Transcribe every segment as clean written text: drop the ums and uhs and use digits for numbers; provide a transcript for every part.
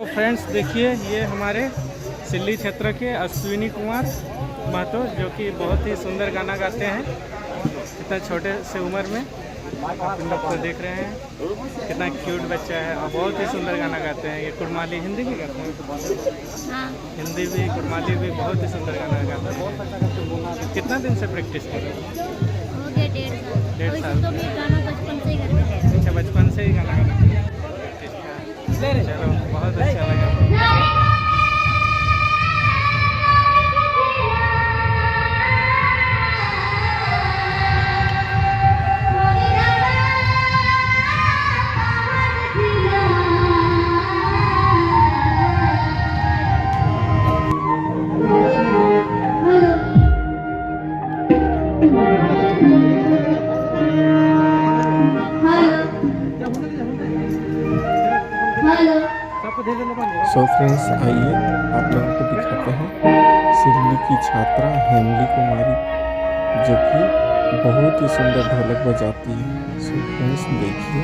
तो फ्रेंड्स देखिए, ये हमारे सिल्ली क्षेत्र के अश्विनी कुमार महतो, जो कि बहुत ही सुंदर गाना गाते हैं। इतना छोटे से उम्र में आप इन लोग को देख रहे हैं, कितना क्यूट बच्चा है और बहुत ही सुंदर गाना गाते हैं। ये कुड़माली हिंदी भी गाते हैं, हाँ। हिंदी भी कुड़माली भी बहुत ही सुंदर गाना गाते हैं। कितना दिन से प्रैक्टिस कर रहे हैं? हो गया 1.5 साल। तो ये गाना बचपन से ही करते थे। अच्छा, बचपन से ही गाना गाते हैं। चलो, बहुत अच्छा लगा। सो फ्रेंड्स, आइए आप लोगों को दिखाते हैं सिल्ली की छात्रा हेमली कुमारी, जो कि बहुत ही सुंदर ढोलक बजाती है। सो फ्रेंड्स देखिए।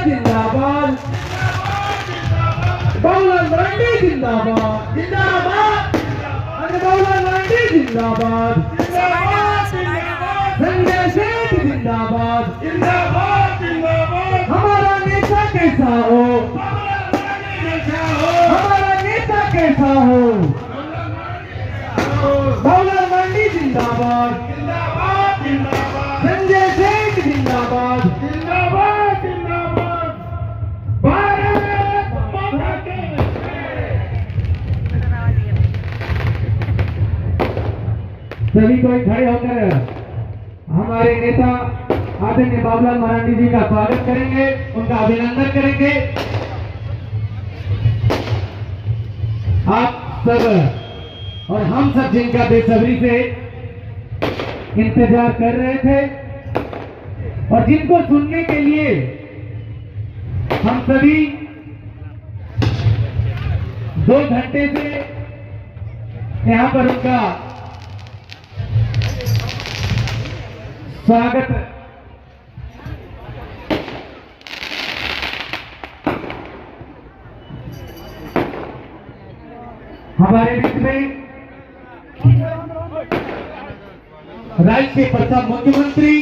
जिंदाबाद, बाबूलाल मरांडी जिंदाबाद, जिंदाबाद, बाबूलाल मरांडी जिंदाबाद, संजय सेठ जिंदाबाद, जिंदाबाद, हमारा नेता कैसा हो, हमारा नेता कैसा हो, बाबूलाल मरांडी जिंदाबाद, संजय सेठ जिंदाबाद, सभी कोई खड़े होकर हमारे नेता आदरणीय बाबूलाल मरांडी जी का स्वागत करेंगे, उनका अभिनंदन करेंगे। आप सब और हम सब जिनका बेसब्री से इंतजार कर रहे थे और जिनको सुनने के लिए हम सभी 2 घंटे से यहाँ पर उनका स्वागत हमारे बीच में राज्य के प्रथम मुख्यमंत्री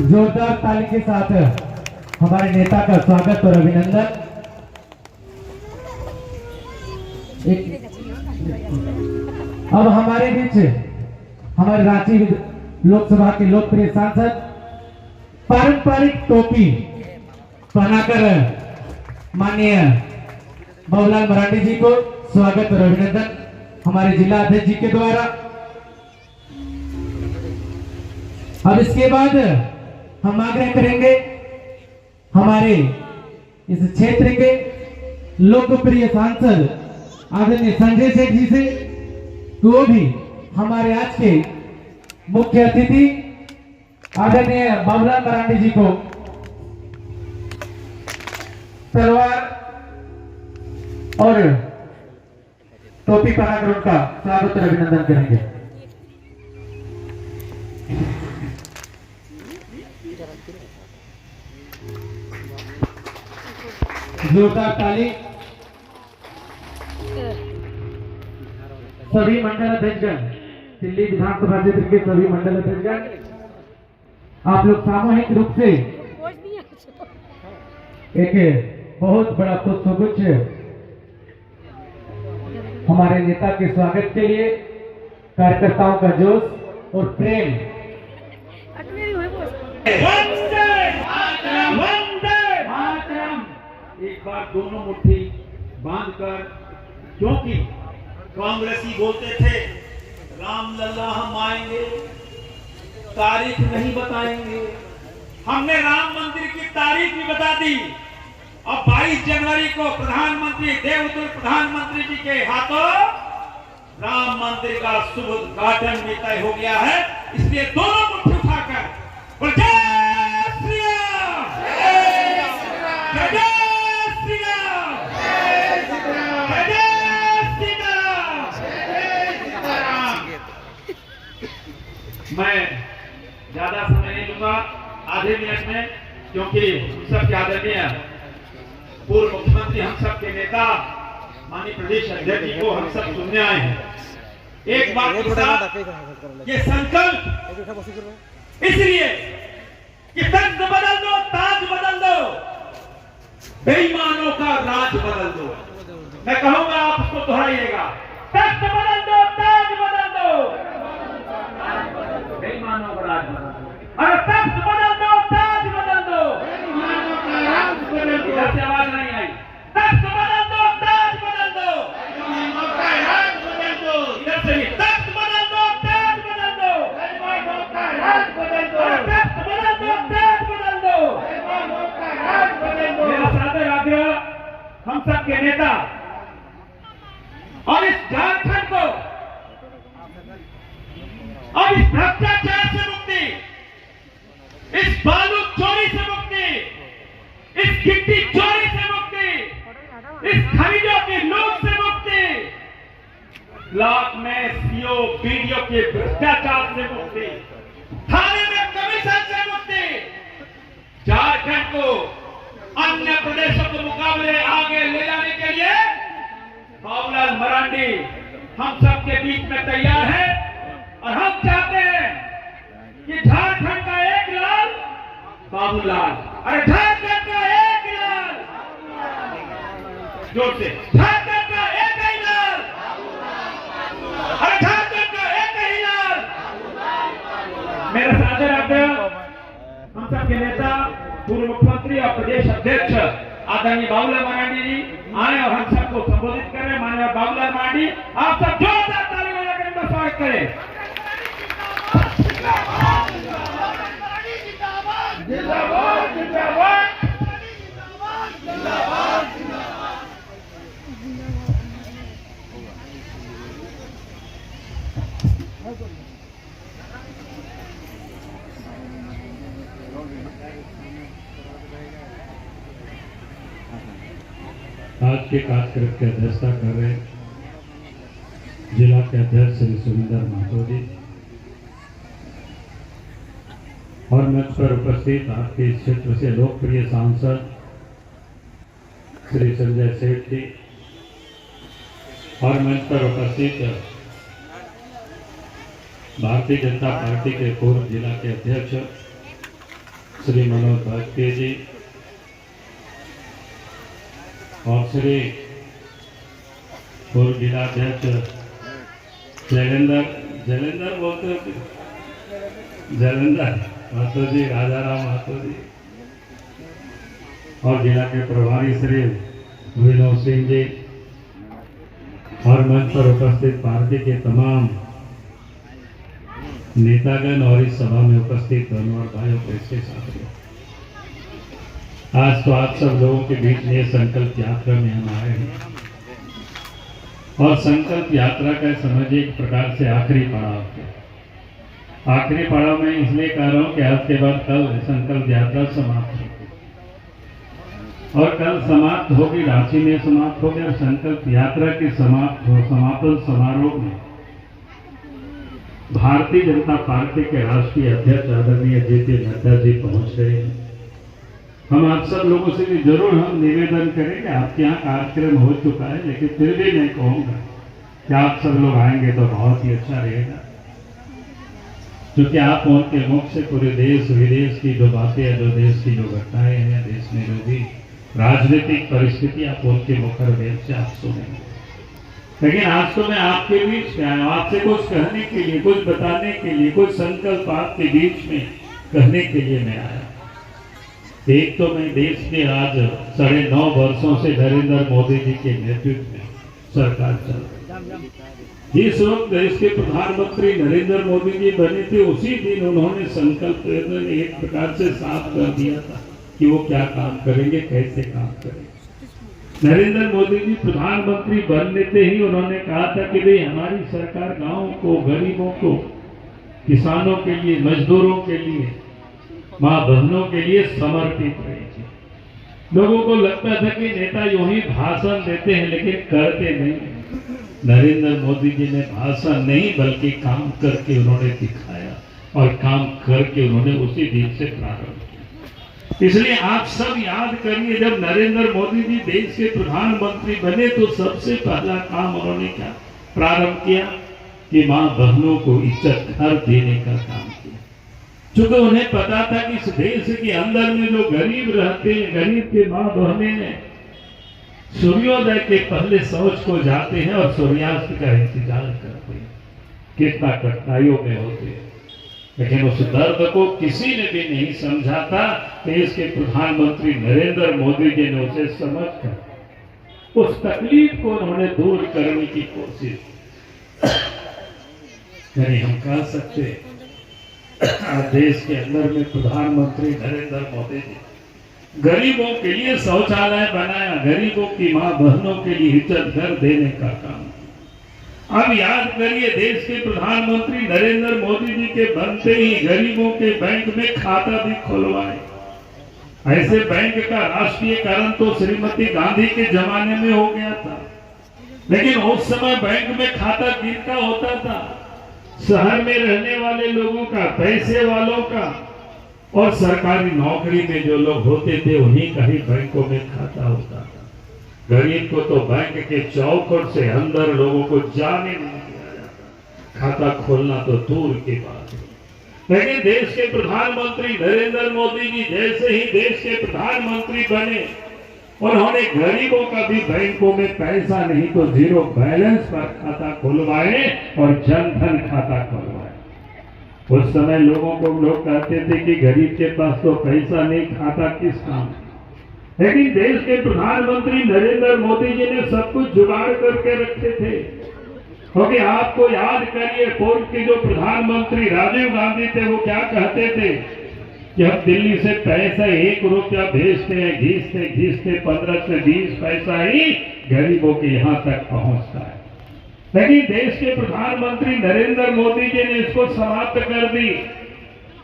जोरदार ताली के साथ हमारे नेता का स्वागत और अभिनंदन। अब हमारे बीच हमारे रांची लोकसभा के लोकप्रिय सांसद पारंपरिक टोपी पहनाकर माननीय बाबूलाल मरांडी जी को स्वागत और अभिनंदन हमारे जिला अध्यक्ष जी के द्वारा। अब इसके बाद हम आग्रह करेंगे हमारे इस क्षेत्र के लोकप्रिय सांसद आदरणीय संजय सेठ जी से, तो वो भी हमारे आज के मुख्य अतिथि आदरणीय बाबूलाल मरांडी जी को तलवार और टोपी पहनाकर उनका स्वागत और अभिनंदन करेंगे। जोरदार ताली। सभी मंडल अध्यक्षगण, दिल्ली विधानसभा क्षेत्र के सभी मंडल अध्यक्षगण, आप लोग सामूहिक रूप से एक बहुत बड़ा पुष्पगुच्छ हमारे नेता के स्वागत के लिए कार्यकर्ताओं का जोश और प्रेम। वंदे मातरम। एक बार दोनों मुट्ठी बांधकर, क्योंकि कांग्रेसी बोलते थे राम लल्ला हम आएंगे, तारीख नहीं बताएंगे। हमने राम मंदिर की तारीख भी बता दी। अब 22 जनवरी को प्रधानमंत्री देवतुल्य प्रधानमंत्री जी के हाथों राम मंदिर का शुभ उद्घाटन भी तय हो गया है। इसलिए दोनों मुट्ठी उठाकर जय श्री राम, जय श्री राम, जय श्री राम। मैं ज्यादा समय नहीं लूंगा, आधे मिनट में, क्योंकि हम सब आदरणीय पूर्व मुख्यमंत्री, हम सब के नेता माननीय प्रदेश अध्यक्ष जी को हम सब सुनने आए हैं। एक बात के साथ ये संकल्प इसलिए कि तख्त बदल दो, ताज बदल दो, बेईमानों का राज बदल दो। मैं कहूंगा, आप उसको दोहराइएगा। तख्त बदल दो, ताज बदल दो, बेईमानों का राज बदल दो। अरे तख्त बदल दो, ताज बदल दो, इधर से आवाज नहीं आई। तख्त बदल दो, ताज बदल दो, इधर से ही तख्त बदल दो, ताज बदल दो, तख्त बदल दो, ताज बदल दो। मेरा सादर आग्रह हम सब के नेता और इस झारखंड को और इस भ्रष्टाचार से मुक्ति, इस बालू चोरी से मुक्ति, इस गिट्टी चोरी से मुक्ति, इस खरीदों की लूट से मुक्ति, ब्लॉक में सीओ बीडीओ के भ्रष्टाचार से मुक्ति, थाने में कमीशन से मुक्ति, झारखंड को अन्य प्रदेशों के मुकाबले आगे ले जाने के लिए बाबूलाल मरांडी हम सबके बीच में तैयार है। और हम चाहते हैं कि झारखंड का एक लाल बाबूलाल, अरे झारखंड का एक लाल, जोर से, झारखंड का एक ही लाल, अरे झारखंड का एक ही लाल। मेरा सादर आग्रह हम सबके नेता पूर्व मुख्यमंत्री और प्रदेश अध्यक्ष आदरणीय बाबूलाल मरांडी जी आए और हम सबको संबोधित कर रहे। माननीय बाबूलाल मरांडी, आप सब जोरदार ताली बजाकर इनका स्वागत करें। जिंदाबाद, जिंदाबाद, जिंदाबाद, जिंदाबाद। आज के कार्यक्रम की अध्यक्षता कर रहे जिला के अध्यक्ष श्री सुरेंद्र महतो जी और मंच पर उपस्थित आपके क्षेत्र से लोकप्रिय सांसद श्री संजय सेठ जी और मंच पर उपस्थित भारतीय जनता पार्टी के पूर्व जिला के अध्यक्ष श्री मनोज भाजपेयी जी और श्री पूर्व जिलाध्यक्ष जैलेंद्र महतो जी, राजाराम महतो जी और जिला के प्रभारी श्री विनोद सिंह जी और मंच पर उपस्थित पार्टी के तमाम नेतागण और इस सभा में उपस्थित बहनों और भाइयों को इसके साथियों, आज तो आप सब लोगों के बीच में संकल्प यात्रा में हम आए हैं और संकल्प यात्रा का समझिए एक प्रकार से आखिरी पड़ाव है। आखिरी पड़ाव में इसलिए कह रहा हूँ कि आज के बाद कल संकल्प यात्रा समाप्त होगी और कल समाप्त होगी, रांची में समाप्त होगी और संकल्प यात्रा के समापन समारोह में भारतीय जनता पार्टी के राष्ट्रीय अध्यक्ष आदरणीय जे.पी. नड्डा जी पहुंच रहे हैं। हम आप सब लोगों से भी जरूर हम निवेदन करेंगे, आपके यहाँ कार्यक्रम हो चुका है लेकिन फिर भी मैं कहूँगा कि आप सब लोग आएंगे तो बहुत ही अच्छा रहेगा, क्योंकि आप उनके मुख से पूरे देश विदेश की जो बातें हैं, जो देश की जो घटनाएं हैं, देश में जो भी राजनीतिक परिस्थिति आप उनके मुखर से आप सुनेंगे। लेकिन आज तो मैं आपके बीच में आया, आपसे कुछ कहने के लिए, कुछ बताने के लिए, कुछ संकल्प आपके बीच में कहने के लिए मैं आया। एक तो मैं देश के आज 9.5 वर्षों से नरेंद्र मोदी जी के नेतृत्व में सरकार चल रही। जिस वक्त देश के प्रधानमंत्री नरेंद्र मोदी जी बने थे उसी दिन उन्होंने संकल्प एक प्रकार से साफ कर दिया था कि वो क्या काम करेंगे, कैसे काम करेंगे। नरेंद्र मोदी जी प्रधानमंत्री बनने से ही उन्होंने कहा था कि भाई हमारी सरकार गांवों को, गरीबों को, किसानों के लिए, मजदूरों के लिए, माँ बहनों के लिए समर्पित रहेगी। लोगों को लगता था कि नेता यूं ही भाषण देते हैं लेकिन करते नहीं। नरेंद्र मोदी जी ने भाषण नहीं बल्कि काम करके उन्होंने दिखाया और काम करके उन्होंने उसी दिन से प्रारंभ किया। इसलिए आप सब याद करिए, जब नरेंद्र मोदी जी देश के प्रधानमंत्री बने तो सबसे पहला काम उन्होंने क्या प्रारंभ किया कि माँ बहनों को इज्जत घर देने का काम किया। चूंकि उन्हें पता था कि इस देश के अंदर में जो गरीब रहते हैं, गरीब के माँ बहनें सूर्योदय के पहले शौच को जाते हैं और सूर्यास्त का इंतजार करते हैं, कितना कठिनाइयों में होते हैं, लेकिन उस दर्द को किसी ने भी नहीं समझा था। देश के प्रधानमंत्री नरेंद्र मोदी जी ने उसे समझकर उस तकलीफ को उन्होंने दूर करने की कोशिश। यानी हम कह सकते हैं देश के अंदर में प्रधानमंत्री नरेंद्र मोदी जी गरीबों के लिए शौचालय बनाया, गरीबों की मां बहनों के लिए इज्जत घर देने का काम। अब याद करिए, देश के प्रधानमंत्री नरेंद्र मोदी जी के बनते ही गरीबों के बैंक में खाता भी खुलवाए। ऐसे बैंक का राष्ट्रीयकरण तो श्रीमती गांधी के जमाने में हो गया था, लेकिन उस समय बैंक में खाता किसका होता था? शहर में रहने वाले लोगों का, पैसे वालों का, और सरकारी नौकरी में जो लोग होते थे उन्हीं का ही बैंकों में खाता होता था। गरीब को तो बैंक के चौखट से अंदर लोगों को जाने नहीं दिया जाता, खाता खोलना तो दूर की बात है। लेकिन देश के प्रधानमंत्री नरेंद्र मोदी जी जैसे ही देश के प्रधानमंत्री बने, उन्होंने गरीबों का भी बैंकों में पैसा नहीं तो जीरो बैलेंस पर खाता खुलवाए और जनधन खाता खुलवाए। उस समय लोगों को लोग कहते थे कि गरीब के पास तो पैसा नहीं, खाता किस काम। लेकिन देश के प्रधानमंत्री नरेंद्र मोदी जी ने सब कुछ जुगाड़ करके रखे थे। क्योंकि आपको याद करिए, पूर्व के जो प्रधानमंत्री राजीव गांधी थे वो क्या कहते थे कि हम दिल्ली से पैसा 1 रुपया भेजते हैं, घीसते 15 से 20 पैसा ही गरीबों के यहाँ तक पहुँचता है। लेकिन देश के प्रधानमंत्री नरेंद्र मोदी जी ने इसको समाप्त कर दी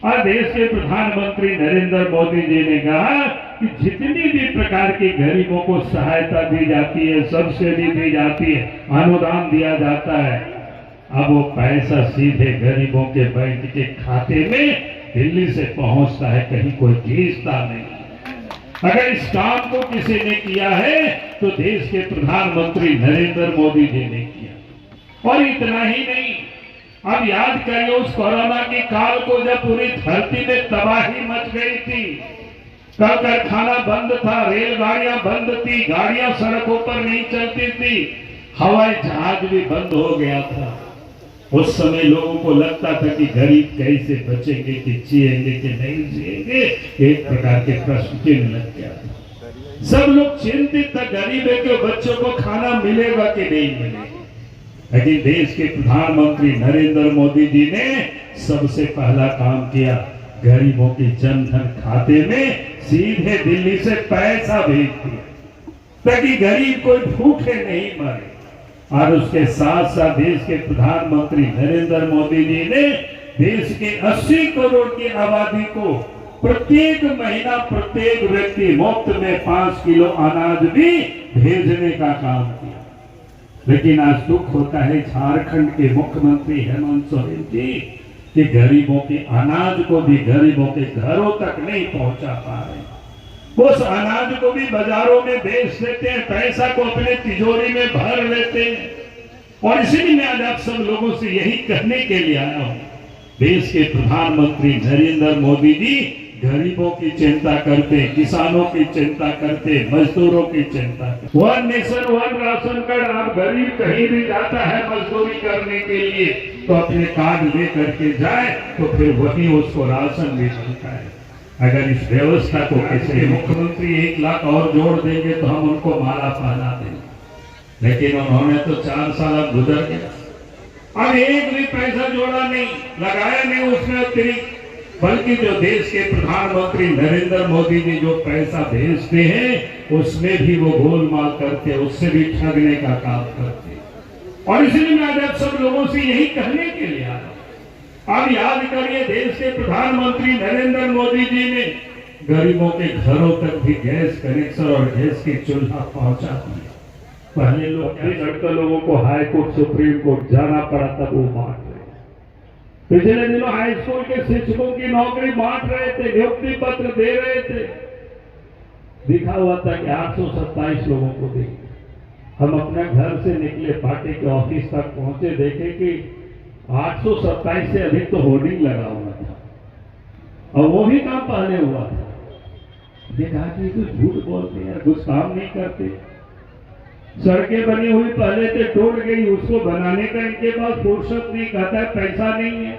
और देश के प्रधानमंत्री नरेंद्र मोदी जी ने कहा कि जितनी भी प्रकार की गरीबों को सहायता दी जाती है, सब्सिडी दी जाती है, अनुदान दिया जाता है, अब वो पैसा सीधे गरीबों के बैंक के खाते में दिल्ली से पहुंचता है, कहीं कोई घीसता नहीं। अगर इस काम को किसी ने किया है तो देश के प्रधानमंत्री नरेंद्र मोदी जी ने किया। और इतना ही नहीं, अब याद करिए उस कोरोना के काल को जब पूरी धरती में तबाही मच गई थी, कल कारखाना बंद था, रेलगाड़ियां बंद थी, गाड़ियां सड़कों पर नहीं चलती थी, हवाई जहाज भी बंद हो गया था। उस समय लोगों को लगता था कि गरीब कैसे बचेंगे, कि जिएंगे कि नहीं जिएंगे, एक प्रकार के प्रश्न चिन्ह लग गया था। सब लोग चिंतित था गरीब के बच्चों को खाना मिलेगा कि नहीं मिलेगा। लेकिन देश के प्रधानमंत्री नरेंद्र मोदी जी ने सबसे पहला काम किया, गरीबों के जनधन खाते में सीधे दिल्ली से पैसा भेज दिया ताकि गरीब कोई भूखे नहीं मरे। और उसके साथ साथ देश के प्रधानमंत्री नरेंद्र मोदी जी ने देश के 80 करोड़ की आबादी को प्रत्येक महीना प्रत्येक व्यक्ति मुफ्त में 5 किलो अनाज भी भेजने का काम किया। लेकिन आज दुख होता है झारखंड के मुख्यमंत्री हेमंत सोरेन जी कि गरीबों के अनाज को भी गरीबों के घरों तक नहीं पहुंचा पा रहे। उस अनाज को भी बाजारों में बेच देते हैं, पैसा को अपने तिजोरी में भर लेते हैं। और इसीलिए मैं आज आप सब लोगों से यही कहने के लिए आया हूं, देश के प्रधानमंत्री नरेंद्र मोदी जी गरीबों की चिंता करते, किसानों की चिंता करते, मजदूरों की चिंता करते। One nation one ration card, आप गरीब कहीं भी जाता है मजदूरी करने के लिए तो अपने कार्ड ले करके जाए तो फिर वही उसको राशन भी मिलता है। अगर इस व्यवस्था को किसी मुख्यमंत्री 1 लाख और जोड़ देंगे तो हम उनको माला पहना देंगे, लेकिन उन्होंने तो 4 साल अब गुजर गया, अब एक भी पैसा जोड़ा नहीं, लगाया नहीं उसमें अतिरिक्त, बल्कि जो देश के प्रधानमंत्री नरेंद्र मोदी जी जो पैसा भेजते हैं उसमें भी वो गोलमाल करते, उससे भी ठगने का काम करते। और इसलिए मैं आज आप सब लोगों से यही कहने के लिए आया हूं, आप याद करिए देश के प्रधानमंत्री नरेंद्र मोदी जी ने गरीबों के घरों तक भी गैस कनेक्शन और गैस की चूल्हा पहुंचा दिया। पहले लोगों को हाई कोर्ट सुप्रीम कोर्ट जाना पड़ा तब वो बांट रहे। पिछले दिनों हाई स्कूल के शिक्षकों की नौकरी बांट रहे थे, नियुक्ति पत्र दे रहे थे, लिखा हुआ था कि 827 लोगों को देंगे। हम अपने घर से निकले, पार्टी के ऑफिस तक पहुंचे, देखे कि 827 से अधिक तो होर्डिंग लगा हुआ था और वो भी काम पहले हुआ था। देखा कि तो झूठ बोलते हैं, कुछ काम नहीं करते। सड़कें बनी हुई पहले से टूट गई, उसको बनाने का इनके पास फुर्सत नहीं, कहता है पैसा नहीं है।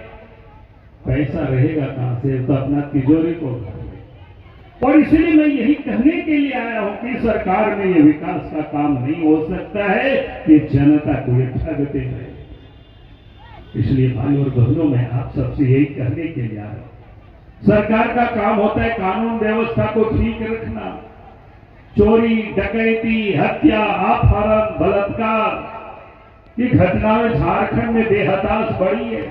पैसा रहेगा कहां से, तो अपना तिजोरी को। और इसलिए मैं यही कहने के लिए आया हूं कि सरकार में ये विकास का काम नहीं हो सकता है कि जनता को ये ठगते रहे। इसलिए भाई और बहनों में आप सबसे यही कहने के लिए आया हूं, सरकार का काम होता है कानून व्यवस्था को ठीक रखना। चोरी, डकैती, हत्या, अपहरण, बलात्कार की घटनाएं झारखंड में बेहताश बढ़ी है।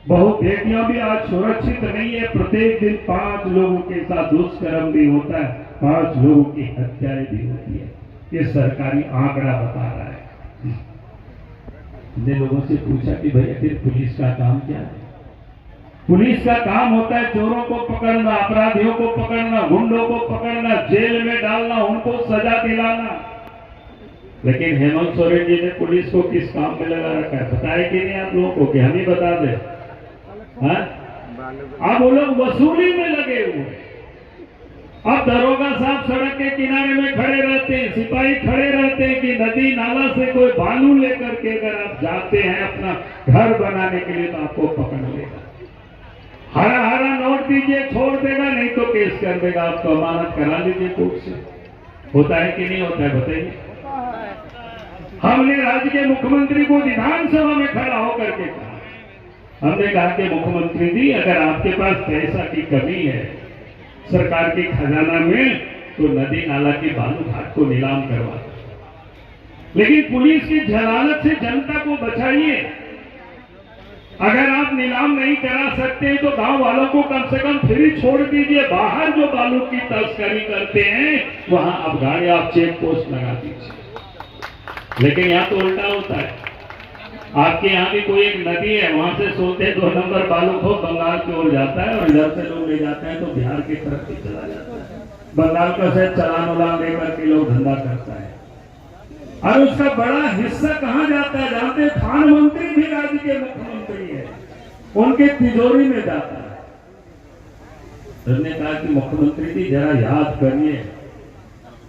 बहुत बेटियां भी आज सुरक्षित नहीं है। प्रत्येक दिन 5 लोगों के साथ दुष्कर्म भी होता है, 5 लोगों की हत्याएं भी होती है। ये सरकारी आंकड़ा बता रहा है। हमने लोगों से पूछा कि भैया फिर पुलिस का काम क्या है? पुलिस का काम होता है चोरों को पकड़ना, अपराधियों को पकड़ना, गुंडों को पकड़ना, जेल में डालना, उनको सजा दिलाना। लेकिन हेमंत सोरेन जी ने पुलिस को किस काम में लगा रखा है पता है कि नहीं आप लोगों को? कि हम ही बता दें? अब वो लोग वसूली में लगे हुए। अब दरोगा साहब सड़क के किनारे में खड़े रहते हैं, सिपाही खड़े रहते हैं कि नदी नाला से कोई बालू लेकर के अगर आप जाते हैं अपना घर बनाने के लिए तो आपको पकड़ लेगा। हरा हरा नोट दीजिए, छोड़ देगा, नहीं तो केस कर देगा, आपको अमानत करा लीजिए कोर्ट से। होता है कि नहीं होता है बताइए? हमने राज्य के मुख्यमंत्री को विधानसभा में खड़ा होकर के कहा, हमने कहा कि मुख्यमंत्री जी अगर आपके पास पैसा की कमी है सरकार के खजाना में तो नदी नाला के बालू घाट को नीलाम करवा दो। लेकिन पुलिस की जलालत से जनता को बचाइए। अगर आप नीलाम नहीं करा सकते तो गांव वालों को कम से कम फ्री छोड़ दीजिए। बाहर जो बालू की तस्करी करते हैं वहां अब गाड़ी आप चेक पोस्ट लगा दीजिए। लेकिन यहाँ तो उल्टा होता है। आपके यहाँ भी कोई एक नदी है, वहां से सोते 2 नंबर बालू को बंगाल की ओर जाता है और इधर से लोग ले जाते हैं तो बिहार की तरफ ही चला जाता है। बंगाल का से चलान उलान लेकर के लोग धंधा करता है और उसका बड़ा हिस्सा कहाँ जाता है जानते हैं? खान मंत्री भी राज्य के मुख्यमंत्री है, उनके तिजोरी में जाता है। हमने कहा कि मुख्यमंत्री जी जरा याद करिए,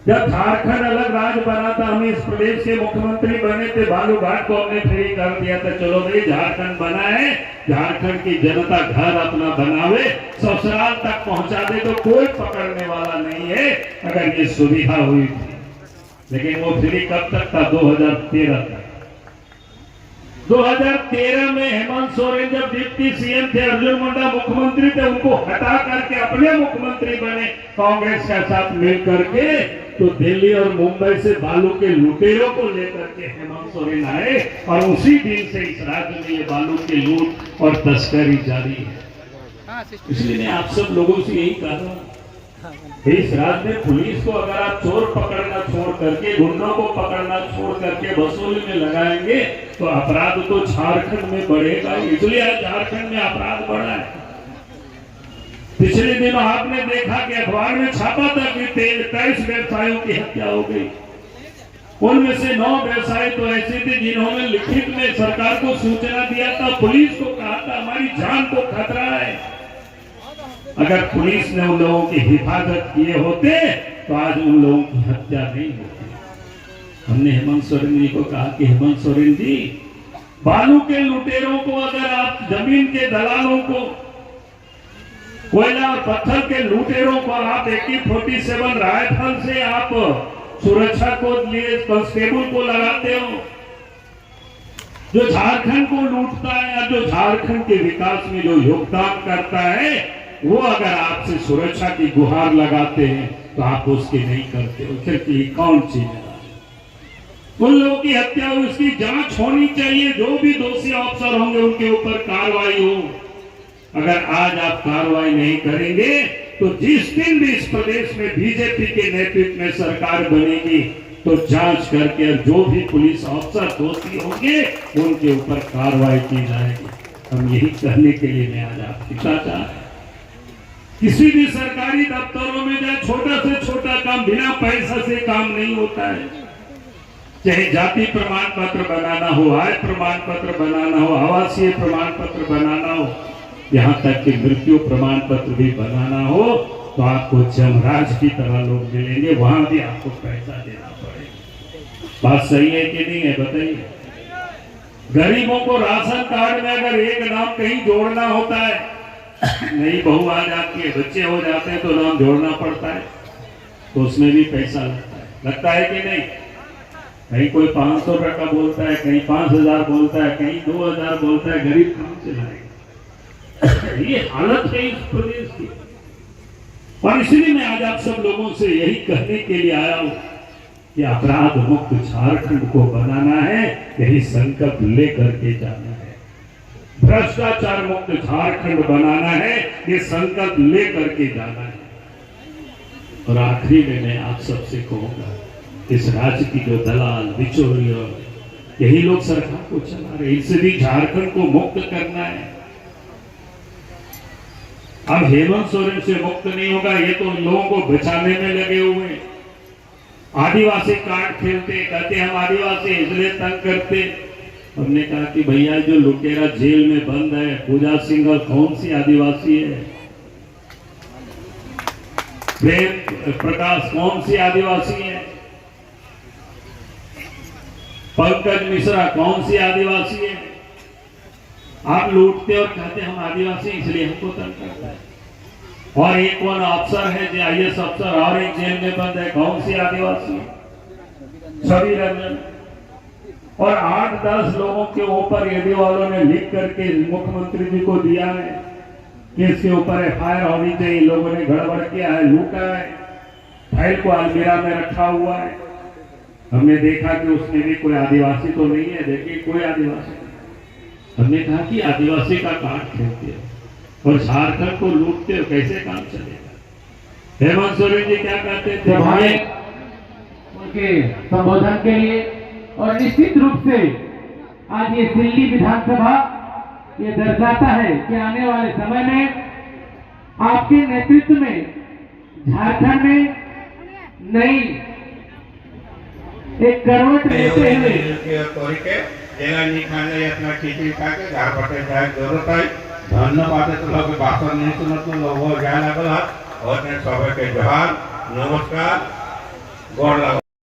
जब झारखंड अलग राज्य बना था हम इस प्रदेश के मुख्यमंत्री बने थे, बालू घाट को हमने फ्री कर दिया था। चलो भाई झारखंड बना है, झारखंड की जनता घर अपना बनावे, ससुराल तक पहुंचा दे तो कोई पकड़ने वाला नहीं है अगर ये सुविधा हुई थी। लेकिन वो फ्री कब तक था? 2013 तक। 2013 में हेमंत सोरेन जब डिप्टी सीएम थे, अर्जुन मुंडा मुख्यमंत्री थे, उनको हटा करके अपने मुख्यमंत्री बने कांग्रेस के साथ मिल करके, तो दिल्ली और मुंबई से बालू के लुटेरों को लेकर के हेमंत सोरेन आए और उसी दिन से इस राज्य में ये बालू की लूट और तस्करी जारी है। इसलिए मैं आप सब लोगों से यही कह रहा हूँ, इस राज्य में पुलिस को अगर आप चोर पकड़ना छोड़ करके, गुंडों को पकड़ना छोड़ करके वसूली में लगाएंगे तो अपराध तो झारखंड में बढ़ेगा। इसलिए आज झारखंड में अपराध बढ़ा है। पिछले दिनों आपने देखा कि अखबार में छापा था कि 23 व्यवसायियों की हत्या हो गई। उनमें से 9 व्यवसायी तो ऐसे थे जिन्होंने लिखित में सरकार को सूचना दिया था, पुलिस को कहा था हमारी जान को खतरा है। अगर पुलिस ने उन लोगों की हिफाजत किए होते तो आज उन लोगों की हत्या नहीं होती। हमने हेमंत सोरेन जी को कहा कि हेमंत सोरेन जी, बालू के लुटेरों को, अगर आप जमीन के दलालों को, कोयला और पत्थर के लुटेरों को आप AK-47 राइफल से आप सुरक्षा को लिए कांस्टेबल को लगाते हो, जो झारखंड को लूटता है या जो झारखंड के विकास में जो योगदान करता है, वो अगर आपसे सुरक्षा की गुहार लगाते हैं तो आप उसकी नहीं करते हो, फिर कौन जिम्मेदार है? उन लोगों की हत्या हुई, उसकी जांच होनी चाहिए। जो भी दोषी अफसर होंगे उनके ऊपर कार्रवाई हो। अगर आज आप कार्रवाई नहीं करेंगे तो जिस दिन भी इस प्रदेश में बीजेपी के नेतृत्व में सरकार बनेगी तो जांच करके जो भी पुलिस अफसर दोषी होंगे उनके ऊपर कार्रवाई की जाएगी। हम यही कहने के लिए मैं आज आपसे चाहता हूं, किसी भी सरकारी दफ्तरों में जाए, छोटा से छोटा काम बिना पैसा से काम नहीं होता है। चाहे जाति प्रमाण पत्र बनाना हो, आय प्रमाण पत्र बनाना हो, आवासीय प्रमाण पत्र बनाना हो, यहाँ तक कि मृत्यु प्रमाण पत्र भी बनाना हो, तो आपको जमराज की तरह लोग मिलेंगे, वहां भी आपको पैसा देना पड़ेगा। बात सही है कि नहीं है बताइए? गरीबों को राशन कार्ड में अगर एक नाम कहीं जोड़ना होता है, नई बहू आ जाती है, बच्चे हो जाते हैं तो नाम जोड़ना पड़ता है, तो उसमें भी पैसा लगता है कि नहीं? कहीं कोई 500 रुपए का बोलता है, कहीं 5000 बोलता है, कहीं 2000 बोलता है। गरीब कहां से लाएगा? ये हालत है इस प्रदेश की। और इसलिए मैं आज आप सब लोगों से यही कहने के लिए आया हूं कि अपराध मुक्त झारखंड को बनाना है, यही संकल्प लेकर के जाना है। भ्रष्टाचार मुक्त झारखंड बनाना है, ये संकल्प लेकर के जाना है। और आखिरी में मैं आप सबसे कहूंगा, इस राज्य की जो दलाल बिचौलियों, यही लोग सरकार को चला रहे, इससे भी झारखंड को मुक्त करना है। अब हेमंत सोरेन से मुक्त नहीं होगा, ये तो लोगों को बचाने में लगे हुए हैं। आदिवासी कार्ड खेलते, कहते हम आदिवासी इसलिए तंग करते। हमने कहा कि भैया जो लुटेरा जेल में बंद है, पूजा सिंघल कौन सी आदिवासी है? प्रेम प्रकाश कौन सी आदिवासी है? पंकज मिश्रा कौन सी आदिवासी है? आप लूटते और कहते हम आदिवासी इसलिए हमको तंग करता है। और एक कौन अफसर है जो IAS अफसर और एक जेल में बंद है, कौन सी आदिवासी? छवि रंजन। और 8-10 लोगों के ऊपर यदि वालों ने लिख करके मुख्यमंत्री जी को दिया है कि इसके ऊपर FIR होनी चाहिए, लोगों ने गड़बड़ किया है, लूटा है, फाइल को अलमीरा में रखा हुआ है। हमने देखा कि उसमें भी कोई आदिवासी तो नहीं है, देखिए कोई आदिवासी नहीं। हमने कहा कि आदिवासी का कार्ड खेलते हो और झारखंड को लूटते हो, कैसे काम चलेगा? हेमंत सोरेन जी क्या कहते थे? उनके संबोधन के लिए और निश्चित रूप से आज ये दिल्ली विधानसभा ये दर्शाता है कि आने वाले समय में आपके नेतृत्व में झारखंड में नई एक करवट लेते हुए धन्यवाद भाषण नहीं सुनत ज्ञान लगल और सबके जोहार नमस्कार।